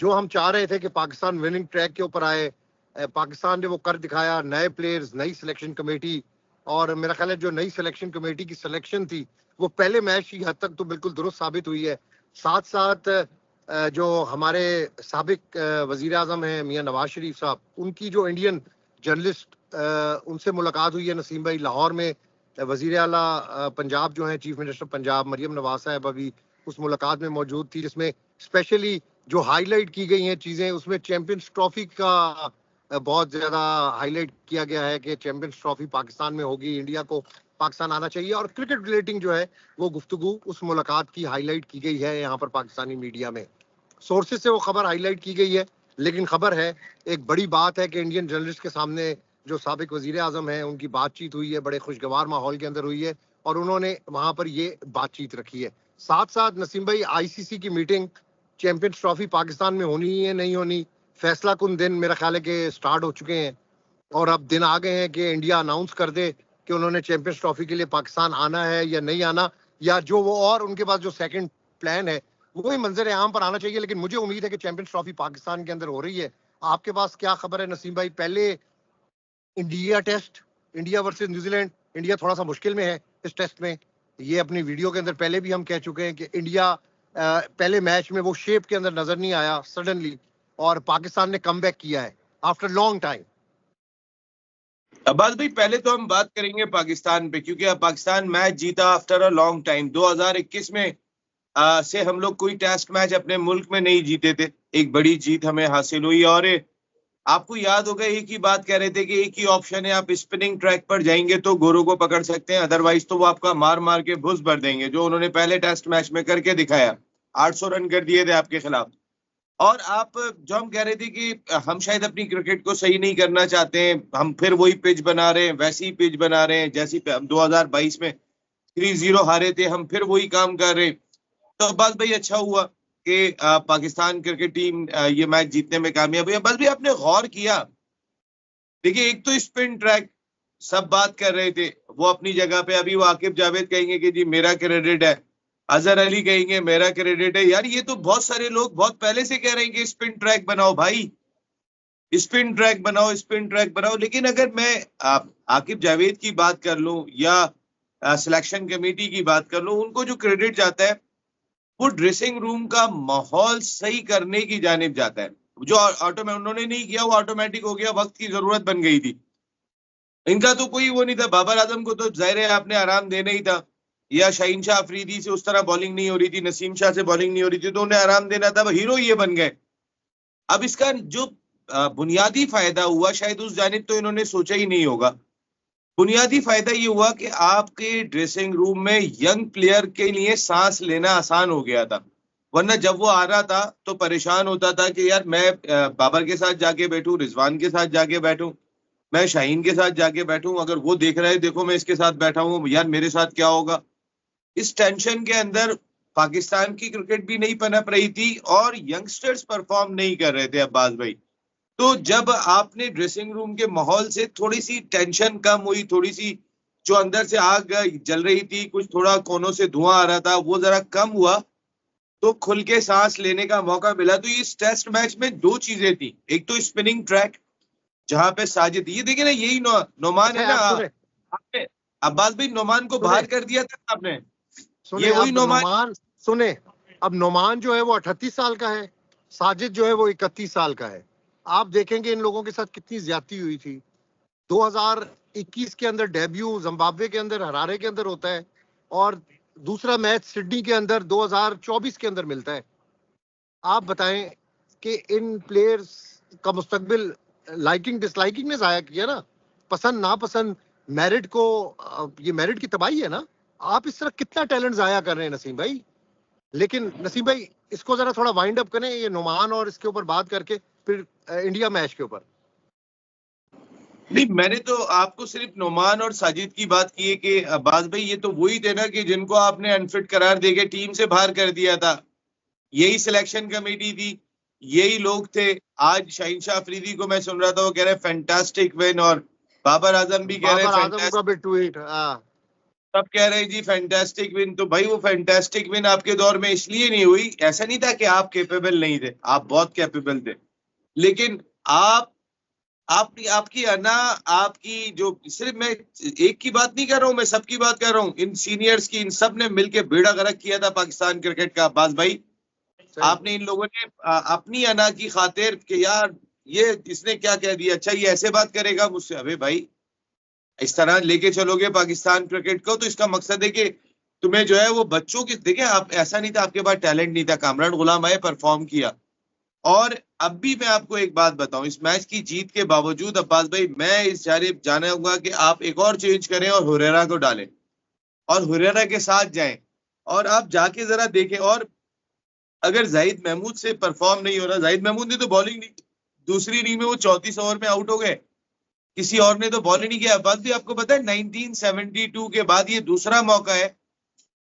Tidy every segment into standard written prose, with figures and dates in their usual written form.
जो हम चाह रहे थे कि पाकिस्तान विनिंग ट्रैक के ऊपर आए, पाकिस्तान ने वो कर दिखाया। नए प्लेयर्स, नई सिलेक्शन कमेटी, और मेरा ख्याल है जो नई सिलेक्शन कमेटी की सिलेक्शन थी वो पहले मैच की हद तक तो बिल्कुल दुरुस्त साबित हुई है। साथ साथ जो हमारे साबिक वजीर आजम हैं मियाँ नवाज शरीफ साहब, उनकी जो इंडियन जर्नलिस्ट उनसे मुलाकात हुई है नसीम भाई लाहौर में। वजीर आला पंजाब जो है, चीफ मिनिस्टर पंजाब मरियम नवाज साहब अभी उस मुलाकात में मौजूद थी, जिसमें स्पेशली जो हाईलाइट की गई हैं चीज़ें, उसमें चैंपियंस ट्रॉफी का बहुत ज़्यादा हाईलाइट किया गया है कि चैंपियंस ट्रॉफी पाकिस्तान में होगी, इंडिया को पाकिस्तान आना चाहिए। और क्रिकेट रिलेटिंग जो है वो गुफ्तगू उस मुलाकात की हाईलाइट की गई है यहाँ पर पाकिस्तानी मीडिया में। सोर्सेज से वो खबर हाईलाइट की गई है, लेकिन खबर है, एक बड़ी बात है कि इंडियन जर्नलिस्ट के सामने जो साबिक वजीर आजम हैं उनकी बातचीत हुई है, बड़े खुशगवार माहौल के अंदर हुई है, और उन्होंने वहाँ पर ये बातचीत रखी है। साथ साथ नसीम भाई, आईसीसी की मीटिंग चैंपियंस ट्रॉफी पाकिस्तान में होनी है नहीं होनी, फैसला कुन दिन मेरा ख्याल है कि स्टार्ट हो चुके हैं, और अब दिन आ गए हैं कि इंडिया अनाउंस कर दे कि उन्होंने चैंपियंस ट्रॉफी के लिए पाकिस्तान आना है या नहीं आना, या जो वो और उनके पास जो सेकंड प्लान है वो ही मंजर आम पर आना चाहिए। लेकिन मुझे उम्मीद है कि चैंपियंस ट्रॉफी पाकिस्तान के अंदर हो रही है। आपके पास क्या खबर है नसीम भाई? पहले India test, India versus New Zealand, India थोड़ा सा मुश्किल में है इस टेस्ट में। ये अपनी वीडियो के अंदर पहले भी हम कह चुके हैं कि इंडिया पहले मैच में वो शेप के अंदर नजर नहीं आया सडनली, और पाकिस्तान ने कमबैक किया है आफ्टर लॉन्ग टाइम। अब्बास भाई, पहले तो हम बात करेंगे पाकिस्तान पे, क्योंकि अब पाकिस्तान मैच जीता आफ्टर अ लॉन्ग टाइम। 2021 में से हम लोग कोई टेस्ट मैच अपने मुल्क में नहीं जीते थे। एक बड़ी जीत हमें हासिल हुई। और आपको याद होगा, एक ही बात कह रहे थे कि एक ही ऑप्शन है, आप स्पिनिंग ट्रैक पर जाएंगे तो गोरों को पकड़ सकते हैं, अदरवाइज तो वो आपका मार मार के भुस भर देंगे, जो उन्होंने पहले टेस्ट मैच में करके दिखाया। 800 रन कर दिए थे आपके खिलाफ। और आप जो हम कह रहे थे कि हम शायद अपनी क्रिकेट को सही नहीं करना चाहते हैं, हम फिर वही पिच बना रहे हैं, वैसी पिच बना रहे हैं जैसी 2022 में 3-0 हारे थे, हम फिर वही काम कर रहे हैं। तो अब्बास भाई, अच्छा हुआ कि पाकिस्तान क्रिकेट टीम ये मैच जीतने में कामयाब हुई। अब्बास भाई, आपने गौर किया, देखिए, एक तो स्पिन ट्रैक सब बात कर रहे थे, वो अपनी जगह पे। अभी वाकिफ जावेद कहेंगे कि जी मेरा क्रेडिट है, अजहर अली कहेंगे मेरा क्रेडिट है। यार, ये तो बहुत सारे लोग बहुत पहले से कह रहे हैं कि स्पिन ट्रैक बनाओ भाई, स्पिन ट्रैक बनाओ, स्पिन ट्रैक बनाओ। लेकिन अगर मैं आकिब जावेद की बात कर लूं या सिलेक्शन कमेटी की बात कर लूं, उनको जो क्रेडिट जाता है वो ड्रेसिंग रूम का माहौल सही करने की जानिब जाता है। जो ऑटोमेटिक उन्होंने नहीं किया, वो ऑटोमेटिक हो गया, वक्त की जरूरत बन गई थी। इनका तो कोई वो नहीं था। बाबर आजम को तो जाहिर है आपने आराम देना ही था, या शाहीन शाह अफरीदी से उस तरह बॉलिंग नहीं हो रही थी, नसीम शाह से बॉलिंग नहीं हो रही थी, तो उन्हें आराम देना था, हीरो ये बन गए। अब इसका जो बुनियादी फायदा हुआ, शायद उस जानिब तो इन्होंने सोचा ही नहीं होगा। बुनियादी फायदा ये हुआ कि आपके ड्रेसिंग रूम में यंग प्लेयर के लिए सांस लेना आसान हो गया था। वरना जब वो आ रहा था तो परेशान होता था कि यार मैं बाबर के साथ जाके बैठूं, रिजवान के साथ जाके बैठूं, मैं शाहीन के साथ जाके बैठूं, अगर वो देख रहा है देखो मैं इसके साथ बैठा हूं, यार मेरे साथ क्या होगा। इस टेंशन के अंदर पाकिस्तान की क्रिकेट भी नहीं पनप रही थी और यंगस्टर्स परफॉर्म नहीं कर रहे थे अब्बास भाई। तो जब आपने ड्रेसिंग रूम के माहौल से थोड़ी सी टेंशन कम हुई, थोड़ी सी जो अंदर से आग जल रही थी, कुछ थोड़ा कोनों से धुआं आ रहा था, वो जरा कम हुआ, तो खुल के सांस लेने का मौका मिला। तो इस टेस्ट मैच में दो चीजें थी, एक तो स्पिनिंग ट्रैक जहां पे साजिद, ये देखिए ना, यही नोमान है ना आपने, अब्बास भाई नोमान को बाहर कर दिया था आपने, ये वही नोमान। सुने, अब नोमान जो है वो 38 साल का है, साजिद जो है वो 31 साल का है। आप देखेंगे इन लोगों के साथ कितनी ज्यादती हुई थी। 2021 के अंदर डेब्यू जिम्बाब्वे के अंदर, हरारे के अंदर होता है, और दूसरा मैच सिडनी के अंदर 2024 के अंदर मिलता है। आप बताएं कि इन प्लेयर्स का मुस्तकबिल लाइकिंग डिसलाइकिंग ने जाया किया ना, पसंद नापसंद, मेरिट को, ये मेरिट की तबाही है ना। आप इस तरह कितना टैलेंट जाया कर रहे हैं नसीम भाई। लेकिन नसीम भाई, इसको जरा थोड़ा वाइंड अप करें, ये नुमान और इसके ऊपर बात करके फिर इंडिया मैच के ऊपर। नहीं, मैंने तो आपको सिर्फ नोमान और साजिद की बात की है कि अब्बास भाई ये तो वही थे ना कि जिनको आपने अनफिट करार देके टीम से बाहर कर दिया था। यही सिलेक्शन कमेटी थी, यही लोग थे। आज शाहीन शाह अफरीदी को मैं सुन रहा था, वो कह रहे फैंटास्टिक विन, और बाबर आजम भी कह रहे हैं ट्वीट। सब कह रहे हैं जी फैंटास्टिक विन, तो भाई वो फैंटास्टिक विन आपके दौर में इसलिए नहीं हुई, ऐसा नहीं था कि आप कैपेबल नहीं थे, आप बहुत कैपेबल थे, लेकिन आपकी अना, आपकी जो, सिर्फ मैं एक की बात नहीं कर रहा हूं, मैं सबकी बात कर रहा हूं, इन सीनियर्स की, इन सब ने मिलकर बेड़ा गर्क किया था पाकिस्तान क्रिकेट का। अब्बास भाई, आपने इन लोगों ने अपनी अना की खातिर कि यार ये इसने क्या कह दिया, अच्छा ये ऐसे बात करेगा मुझसे, अबे भाई इस तरह लेके चलोगे पाकिस्तान क्रिकेट को तो इसका मकसद है कि तुम्हें जो है वो बच्चों की, देखिए आप, ऐसा नहीं था आपके पास टैलेंट नहीं था, कामरान गुलाम आए, परफॉर्म किया। और अब भी मैं आपको एक बात बताऊं, इस मैच की जीत के बावजूद अब्बास भाई, मैं इस जानिब जाना कि आप एक और चेंज करें और हुरैरा को डालें और हुरैरा के साथ जाएं, और आप जाके जरा देखें, और अगर जाहिद महमूद से परफॉर्म नहीं हो रहा, जाहिद महमूद ने तो बॉलिंग नहीं, दूसरी इनिंग में वो 34 ओवर में आउट हो गए, किसी और ने तो बॉल ही नहीं किया। बात भी आपको पता है 1972 के बाद ये दूसरा मौका है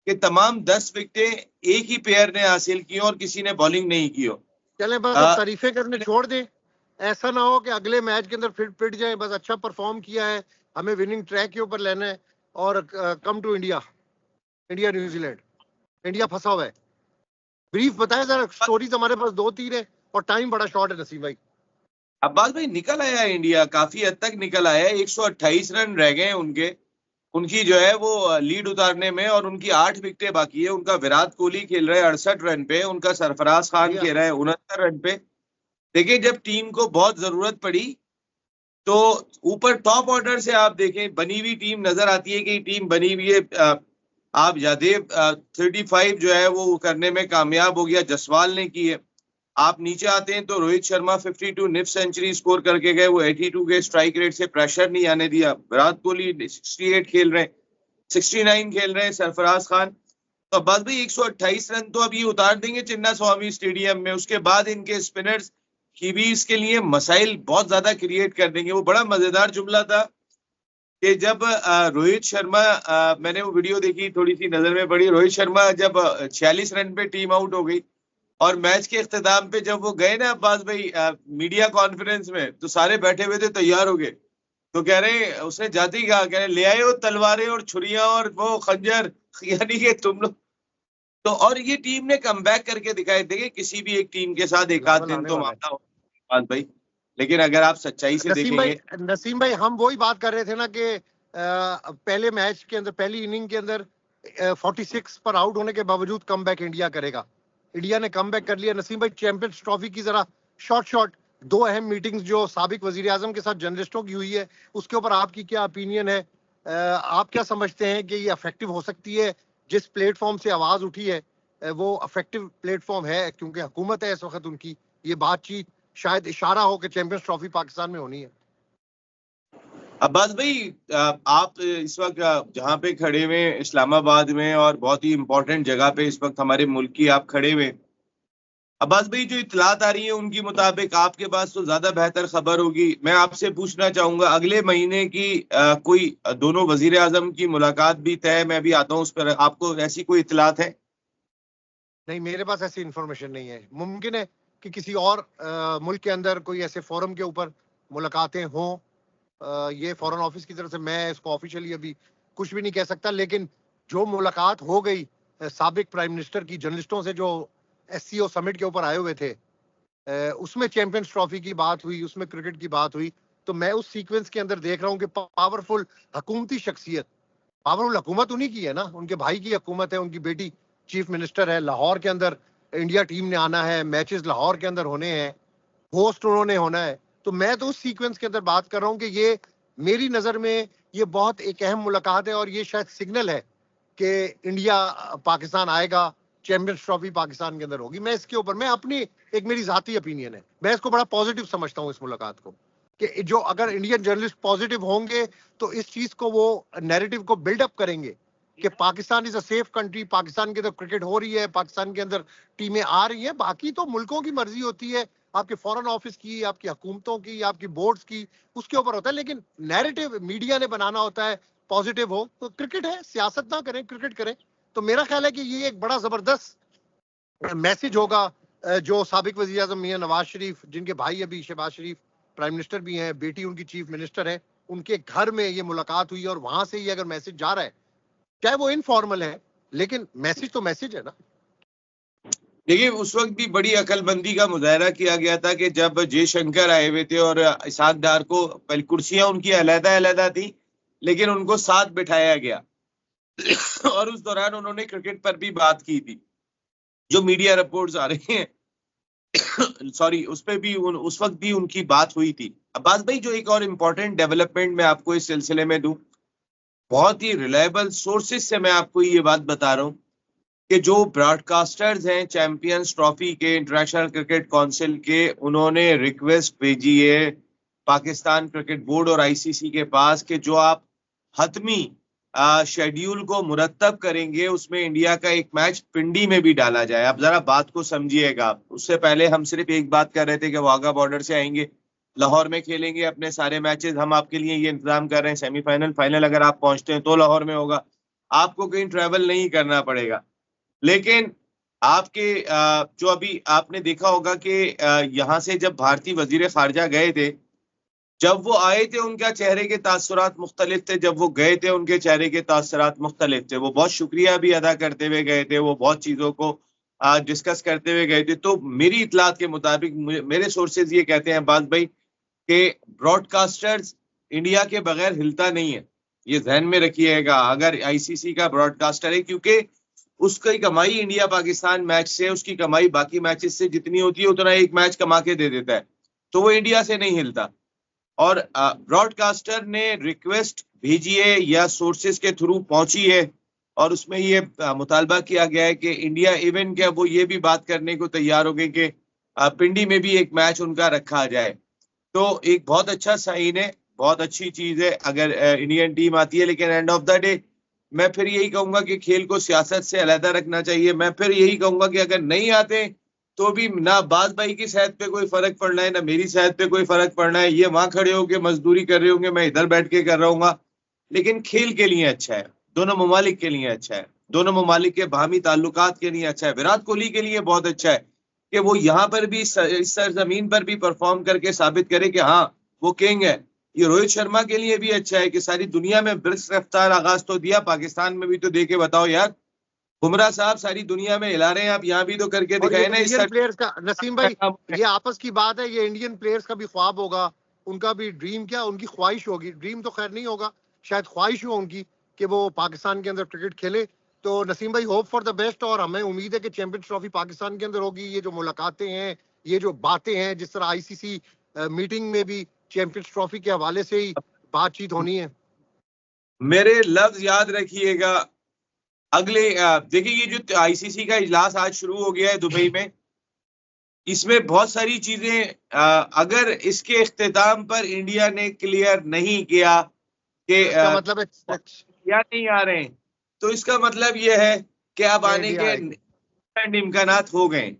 कि तमाम 10 विकेटें एक ही प्लेयर ने हासिल की और किसी ने बॉलिंग नहीं की हो। चले बस अब तारीफें करने छोड़ दें, ऐसा ना हो कि अगले मैच के अंदर फिट पिट जाए, बस अच्छा परफॉर्म किया है, हमें विनिंग ट्रैक के ऊपर लेना है और come to India, India New Zealand, India फंसा हुआ है। ब्रीफ बताएं जरा, स्टोरीज हमारे पास 2-3 है और टाइम बड़ा शॉर्ट है नसीम भाई। अब्बास भाई निकल आया है इंडिया, काफी हद तक निकल आया है, 128 रन रह गए उनके, उनकी जो है वो लीड उतारने में, और उनकी 8 विकेटें बाकी है। उनका विराट कोहली खेल रहा है 68 रन पे, उनका सरफराज खान खेल रहा है 69 रन पे। देखिए जब टीम को बहुत जरूरत पड़ी तो ऊपर टॉप ऑर्डर से आप देखें बनी हुई टीम नजर आती है कि टीम बनी हुई है। आप यादेव 35 जो है वो करने में कामयाब हो गया, जसवाल ने की है। आप नीचे आते हैं तो रोहित शर्मा 52 निफ सेंचुरी स्कोर करके गए, वो 82 के स्ट्राइक रेट से प्रेशर नहीं आने दिया। विराट कोहली 68 खेल रहे हैं, 69 खेल रहे हैं सरफराज खान। तो बस भाई 128 रन तो अब ये उतार देंगे चिन्ना स्वामी स्टेडियम में, उसके बाद इनके स्पिनर्स कीवीज के लिए मसाइल बहुत ज्यादा क्रिएट कर देंगे। वो बड़ा मजेदार जुमला था कि जब रोहित शर्मा, मैंने वो वीडियो देखी, थोड़ी सी नजर में पड़ी, रोहित शर्मा जब 46 रन पे टीम आउट हो गई और मैच के इख्तिताम पे जब वो गए ना अब्बास भाई मीडिया कॉन्फ्रेंस में, तो सारे बैठे हुए थे, तैयार हो गए, तो कह रहे, उसने जाते ही कहा, कह रहे ले आए हो तलवारें और छुरियां और वो खंजर, यानी कि तुम लोग तो, और ये टीम ने कमबैक करके दिखाए। देखिए किसी भी एक टीम के साथ एक आध दिन तो मामला हो बात भाई, लेकिन अगर आप सच्चाई से देखेंगे नसीम भाई, हम वही बात कर रहे थे ना कि पहले मैच के अंदर, पहली इनिंग के अंदर 46 पर आउट होने के बावजूद कमबैक इंडिया करेगा। इंडिया ने कमबैक कर लिया। नसीम भाई, चैंपियंस ट्रॉफी की जरा शॉर्ट दो अहम मीटिंग्स जो साबिक वजीर आजम के साथ जर्नलिस्टों की हुई है, उसके ऊपर आपकी क्या ओपिनियन है? आप क्या समझते हैं कि ये इफेक्टिव हो सकती है? जिस प्लेटफॉर्म से आवाज उठी है वो इफेक्टिव प्लेटफॉर्म है, क्योंकि हुकूमत है इस वक्त उनकी, ये बातचीत शायद इशारा हो कि चैंपियंस ट्रॉफी पाकिस्तान में होनी है। अब्बास भाई, आप इस वक्त जहाँ पे खड़े हुए इस्लामाबाद में, और बहुत ही इंपॉर्टेंट जगह पे इस वक्त हमारे मुल्क की आप खड़े हुए, अब्बास भाई जो इतलात आ रही है उनके मुताबिक आपके पास तो ज्यादा बेहतर खबर होगी, मैं आपसे पूछना चाहूंगा अगले महीने की कोई दोनों वजीर आजम की मुलाकात भी तय, मैं भी आता हूँ उस पर, आपको ऐसी कोई इतलात है? नहीं, मेरे पास ऐसी इंफॉर्मेशन नहीं है। मुमकिन है कि किसी और मुल्क के अंदर कोई ऐसे फोरम के ऊपर मुलाकातें हों, ये फॉरेन ऑफिस की तरफ से मैं इसको ऑफिशियली अभी कुछ भी नहीं कह सकता, लेकिन जो मुलाकात हो गई साबिक प्राइम मिनिस्टर की जर्नलिस्टों से जो SCO समिट के ऊपर आए हुए थे, उसमें चैंपियंस ट्रॉफी की बात हुई, उसमें क्रिकेट की बात हुई, तो मैं उस सीक्वेंस के अंदर देख रहा हूँ कि पावरफुल हुकूमती शख्सियत, पावरफुल हुकूमत उन्हीं की है ना, उनके भाई की हुकूमत है, उनकी बेटी चीफ मिनिस्टर है, लाहौर के अंदर इंडिया टीम ने आना है, मैचेस लाहौर के अंदर होने हैं, होस्ट उन्होंने होना है। तो मैं तो उस सीक्वेंस के अंदर बात कर रहा हूँ कि ये मेरी नजर में ये बहुत एक अहम मुलाकात है, और ये शायद सिग्नल है कि इंडिया पाकिस्तान आएगा, चैंपियंस ट्रॉफी पाकिस्तान के अंदर होगी। मैं इसके ऊपर, मैं अपनी एक मेरी जाती ओपिनियन है, मैं इसको बड़ा पॉजिटिव समझता हूँ इस मुलाकात को, कि जो अगर इंडियन जर्नलिस्ट पॉजिटिव होंगे तो इस चीज को, वो नैरेटिव को बिल्डअप करेंगे कि Pakistan is a safe country, Pakistan के अंदर क्रिकेट हो रही है, पाकिस्तान के अंदर टीमें आ रही हैं। बाकी तो मुल्कों की मर्जी होती है, आपके फॉरेन ऑफिस की, आपकी हुकूमतों की, आपकी बोर्ड्स की, उसके ऊपर होता है, लेकिन नैरेटिव मीडिया ने बनाना होता है पॉजिटिव हो। तो क्रिकेट है, सियासत ना करें, क्रिकेट करें। तो मेरा ख्याल है कि ये एक बड़ा जबरदस्त मैसेज होगा जो साबिक वजीर आजम मियां नवाज शरीफ, जिनके भाई अभी शहबाज शरीफ प्राइम मिनिस्टर भी हैं, बेटी उनकी चीफ मिनिस्टर है, उनके घर में ये मुलाकात हुई, और वहां से ही अगर मैसेज जा रहा है चाहे वो इनफॉर्मल है, लेकिन मैसेज तो मैसेज है ना। देखिए उस वक्त भी बड़ी अकलमंदी का मुजाहरा किया गया था कि जब जयशंकर आए हुए थे और इसहाक डार को, पहले कुर्सियां उनकी अलहदा अलहदा थी लेकिन उनको साथ बिठाया गया और उस दौरान उन्होंने क्रिकेट पर भी बात की थी। जो मीडिया रिपोर्ट्स आ रहे हैं सॉरी, उस पे भी उस वक्त भी उनकी बात हुई थी। अब्बास भाई, जो एक और इम्पोर्टेंट डेवलपमेंट मैं आपको इस सिलसिले में दूं, बहुत ही रिलायबल सोर्सेज से मैं आपको ये बात बता रहा हूं कि जो ब्रॉडकास्टर्स हैं चैंपियंस ट्रॉफी के, इंटरनेशनल क्रिकेट काउंसिल के, उन्होंने रिक्वेस्ट भेजी है पाकिस्तान क्रिकेट बोर्ड और आईसीसी के पास कि जो आप हतमी शेड्यूल को मुरतब करेंगे उसमें इंडिया का एक मैच पिंडी में भी डाला जाए। आप जरा बात को समझिएगा। उससे पहले हम सिर्फ एक बात कर रहे थे कि वाघा बॉर्डर से आएंगे, लाहौर में खेलेंगे अपने सारे मैचेस। हम आपके लिए ये इंतजाम कर रहे हैं, सेमीफाइनल फाइनल अगर आप पहुंचते हैं तो लाहौर में होगा, आपको कहीं ट्रैवल नहीं करना पड़ेगा। लेकिन आपके जो अभी आपने देखा होगा कि यहाँ से जब भारतीय वजीर खारजा गए थे, जब वो आए थे उनका चेहरे के तासुरात मुख्तलिफ थे, जब वो गए थे उनके चेहरे के तासुरात मुख्तलिफ थे। वो बहुत शुक्रिया भी अदा करते हुए गए थे, वो बहुत चीजों को डिस्कस करते हुए गए थे। तो मेरी इतलात के मुताबिक मेरे सोर्सेज ये कहते हैं बात भाई कि ब्रॉडकास्टर्स इंडिया के बगैर हिलता नहीं है, ये ध्यान में रखिएगा। अगर आईसीसी का ब्रॉडकास्टर है, क्योंकि उसकी कमाई इंडिया पाकिस्तान मैच से, उसकी कमाई बाकी मैचेस से जितनी होती है उतना एक मैच कमा के दे देता है, तो वो इंडिया से नहीं हिलता। और ब्रॉडकास्टर ने रिक्वेस्ट भेजी है या सोर्सेज के थ्रू पहुंची है और उसमें ये मुतालबा किया गया है कि इंडिया इवन क्या वो ये भी बात करने को तैयार हो गए कि पिंडी में भी एक मैच उनका रखा जाए। तो एक बहुत अच्छा साइन है, बहुत अच्छी चीज है अगर इंडियन टीम आती है। लेकिन एंड ऑफ द डे मैं फिर यही कहूंगा कि खेल को सियासत से अलहदा रखना चाहिए। मैं फिर यही कहूंगा कि अगर नहीं आते तो भी ना अब्बास भाई की सेहत पे कोई फर्क पड़ना है, ना मेरी सेहत पे कोई फर्क पड़ना है। ये वहां खड़े होके मजदूरी कर रहे होंगे, मैं इधर बैठ के कर रहा हूँ, लेकिन खेल के लिए अच्छा है, दोनों ममालिक के लिए अच्छा है, दोनों ममालिक के बाहमी ताल्लुकात के लिए अच्छा है। विराट कोहली के लिए बहुत अच्छा है कि वो यहाँ पर भी इस सरजमीन पर भी परफॉर्म करके साबित करे कि हाँ वो किंग है। ये रोहित शर्मा के लिए भी अच्छा है कि सारी दुनिया में ब्रिस्क रफ्तार आगाज तो दिया, पाकिस्तान में भी तो दे के बताओ यार। बुमराह साहब सारी दुनिया में हिला रहे हैं, आप यहाँ भी तो करके दिखाए ना। इंडियन प्लेयर्स का नसीम भाई, ये आपस की बात है, ये इंडियन प्लेयर्स का भी ख्वाब होगा, उनका भी ड्रीम, क्या उनकी ख्वाहिश होगी, ड्रीम तो खैर नहीं होगा, शायद ख्वाहिश हो उनकी कि वो पाकिस्तान के अंदर क्रिकेट खेले। तो नसीम भाई, होप फॉर द बेस्ट, और हमें उम्मीद है कि चैंपियंस ट्रॉफी पाकिस्तान के अंदर होगी। ये जो मुलाकातें हैं, ये जो बातें हैं, जिस तरह आईसीसी मीटिंग में भी चैंपियंस ट्रॉफी के हवाले से ही बातचीत होनी है। मेरे लफ्ज याद रखिएगा, अगले देखिए ये जो आईसीसी का इजलास आज शुरू हो गया है दुबई में, इसमें बहुत सारी चीजें अगर इसके इख्तिताम पर इंडिया ने क्लियर नहीं किया कि मतलब या नहीं आ रहे हैं, तो इसका मतलब यह है कि अब आने के इम्कानात हो गए।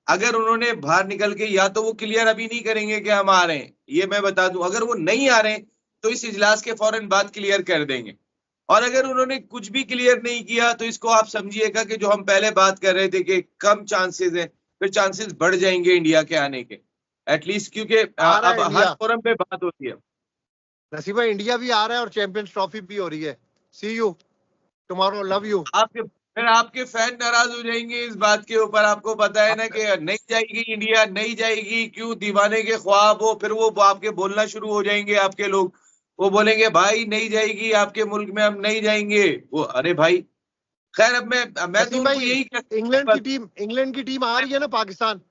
अगर उन्होंने बाहर निकल के, या तो वो क्लियर अभी नहीं करेंगे कि हम आ रहे हैं, ये मैं बता दूं, अगर वो नहीं आ रहे हैं तो इस इजलास के फौरन बाद क्लियर कर देंगे। और अगर उन्होंने कुछ भी क्लियर नहीं किया तो इसको आप समझिएगा कि जो हम पहले बात कर रहे थे कि कम चांसेस है, फिर चांसेस बढ़ जाएंगे इंडिया के आने के, एटलीस्ट, क्योंकि अब हर फोरम पे बात होती है। नसीब भाई, इंडिया भी आ रहा है और चैंपियंस ट्रॉफी भी हो रही है। सी यू टुमारो, लव यू। फिर आपके फैन नाराज हो जाएंगे इस बात के ऊपर, आपको पता है ना कि नहीं जाएगी इंडिया, नहीं जाएगी, क्यों, दीवाने के ख्वाब हो। फिर वो आपके बोलना शुरू हो जाएंगे, आपके लोग वो बोलेंगे भाई नहीं जाएगी आपके मुल्क में, हम नहीं जाएंगे। वो अरे भाई, खैर अब मैं तो उनको यही इंग्लैंड की टीम आ रही है ना पाकिस्तान,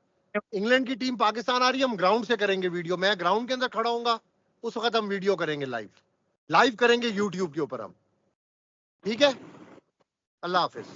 इंग्लैंड की टीम पाकिस्तान आ रही है, हम ग्राउंड से करेंगे वीडियो। मैं ग्राउंड के अंदर खड़ा होऊंगा, उस वक्त हम वीडियो करेंगे, लाइव करेंगे यूट्यूब के ऊपर हम, ठीक है। अल्लाह हाफिज।